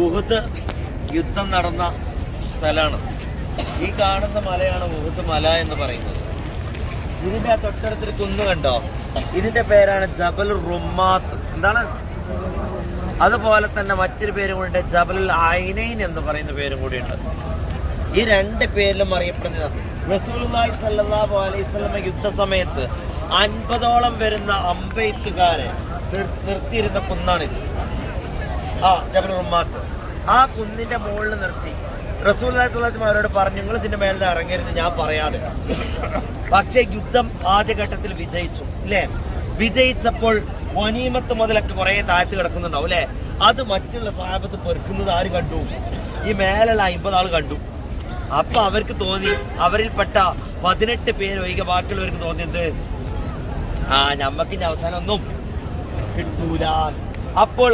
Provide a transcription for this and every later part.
ഉഹുദ് യുദ്ധം നടന്ന സ്ഥലമാണ്. ഈ കാണുന്ന മലയാണ് ഉഹുദ് മല എന്ന് പറയുന്നത്. ഇതിന്റെ തൊട്ടടുത്തൊരു കുന്ന് കണ്ടോ? ഇതിന്റെ പേരാണ് ജബൽ റുമാത്ത്. എന്താണ്? അതുപോലെ തന്നെ മറ്റൊരു പേരും കൂടി ഉണ്ട്, ജബലുൽ ഐനൈൻ എന്ന് പറയുന്ന പേരും കൂടി ഉണ്ട്. ഈ രണ്ട് പേരിലും അറിയപ്പെടുന്നത് റസൂലുള്ളാഹി സ്വല്ലല്ലാഹു അലൈഹി വസല്ലം യുദ്ധ സമയത്ത് 50ഓളം വരുന്ന അമ്പെയ്ത്തുകാരെ നിർത്തിയിരുന്ന കുന്നാണിത്. ജബൽ റുമാത്ത്. ആ കുന്നിന്റെ മുകളിൽ നിർത്തി റസൂലുള്ളാഹി സ്വല്ലല്ലാഹു അലൈഹി വസല്ലം അവരോട് പറഞ്ഞു, നിങ്ങൾ ഇതിന്റെ മേലെ ഇറങ്ങരുത് ഞാൻ പറയാതെ. പക്ഷേ യുദ്ധം ആദ്യഘട്ടത്തിൽ വിജയിച്ചു അല്ലേ? വിജയിച്ചപ്പോൾ വനീമത്ത് മുതലൊക്കെ കുറെ താഴ്ത്ത് കിടക്കുന്നുണ്ടാവും അല്ലെ? അത് മറ്റുള്ള സ്വഹാബത്ത് പെറുക്കുന്നത് ആര് കണ്ടു? ഈ മേലുള്ള 50 ആൾ കണ്ടു. അപ്പൊ അവർക്ക് തോന്നി, അവരിൽപ്പെട്ട 18 പേര് ഒഴികെ ബാക്കിയുള്ളവർക്ക് തോന്നിയത് ഞമ്മക്ക് ഇനി അവസാനം ഒന്നും കിട്ടൂല. അപ്പോൾ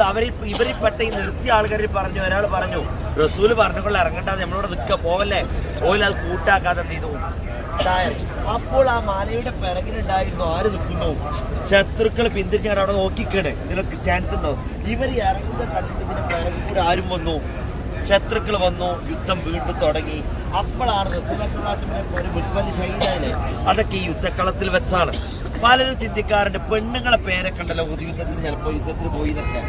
ഇവരിൽപ്പെട്ട ഈ നിർത്തിയ ആൾക്കാരിൽ പറഞ്ഞു, ഒരാൾ പറഞ്ഞു, റസൂല് പറഞ്ഞുകൊണ്ട് ഇറങ്ങണ്ടാതെ നമ്മളിവിടെ നിൽക്കുക പോവല്ലേ, ഓയിൽ അത് കൂട്ടാക്കാതെ എന്ത് ചെയ്തു. അപ്പോൾ ആ മലയുടെ പിറകിലുണ്ടായിരുന്നു ആര് നിൽക്കുന്നു? ശത്രുക്കൾ പിന്തിരിഞ്ഞാൽ അവിടെ നോക്കിക്കണേ, ഇതിനൊക്കെ ചാൻസ് ഉണ്ടോ? ഇവർ ഇറങ്ങുന്ന കണ്ടിട്ട് ഇതിന്റെ പിറകിൽ കൂടെ ആരും വന്നു, ശത്രുക്കൾ വന്നു, യുദ്ധം വീണ്ടും തുടങ്ങി. അപ്പോഴാണ് ഒരു മുൻപല്ലി ഷഹീദായില്ലേ, അതൊക്കെ ഈ യുദ്ധക്കളത്തിൽ വെച്ചാണ്. പലരും ചിന്തിക്കാറുണ്ട്, പെണ്ണുങ്ങളെ പേരൊക്കെ ഉണ്ടല്ലോ യുദ്ധത്തിന്, ചിലപ്പോൾ യുദ്ധത്തിന് പോയി എന്നൊക്കെ.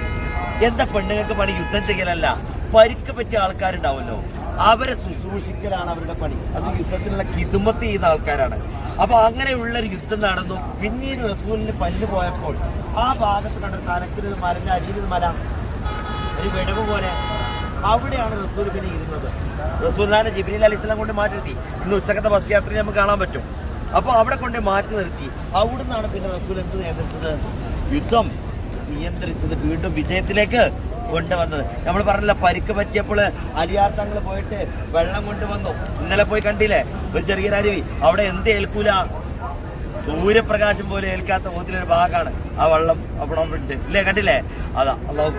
എന്താ പെണ്ണുങ്ങൾക്ക് പണി? യുദ്ധം ചെയ്യലല്ല. പരിക്ക് പറ്റിയ ആൾക്കാരുണ്ടാവുമല്ലോ, അവരെ ശുശ്രൂഷിക്കലാണ് അവരുടെ പണി. അത് യുദ്ധത്തിനുള്ള കിതുമത്ത് ചെയ്യുന്ന ആൾക്കാരാണ്. അപ്പൊ അങ്ങനെയുള്ളൊരു യുദ്ധം നടന്നു. പിന്നീട് റസൂലിന് പല്ല് പോയപ്പോൾ ആ ഭാഗത്ത് കണ്ട തലക്കിലൊരു മരന്റെ അടിയിലൊരു മല, ഒരു വിടവ് പോലെ, അവിടെയാണ് റസൂൽ പിന്നെ ഇരുന്നത്. റസൂലിനെ ജിബ്രീൽ അലൈഹിസ്സലാം കൊണ്ട് മാറ്റി നിർത്തി. ഇന്ന് ഉച്ചക്കത്തെ ബസ് യാത്രയിൽ നമുക്ക് കാണാൻ പറ്റും. അപ്പോൾ അവിടെ കൊണ്ട് മാറ്റി നിർത്തി. അവിടുന്നാണ് പിന്നെ റസൂൽ എന്ത് നിയന്ത്രിച്ചത്? യുദ്ധം നിയന്ത്രിച്ചത്, വീണ്ടും വിജയത്തിലേക്ക് കൊണ്ടുവന്നത്. നമ്മൾ പറഞ്ഞില്ല, പരിക്ക് പറ്റിയപ്പോൾ അലിയാർ തങ്ങൾ പോയിട്ട് വെള്ളം കൊണ്ടുവന്നു. ഇന്നലെ പോയി കണ്ടില്ലേ ഒരു ചെറിയൊരു അരുവി, അവിടെ എന്ത് ഏൽക്കൂല, സൂര്യപ്രകാശം പോലെ ഏൽക്കാത്ത പോലൊരു ഭാഗമാണ് ആ വെള്ളം അവിടെ ഉണ്ട് ഇല്ലേ, കണ്ടില്ലേ? അതാ അള്ളാഹു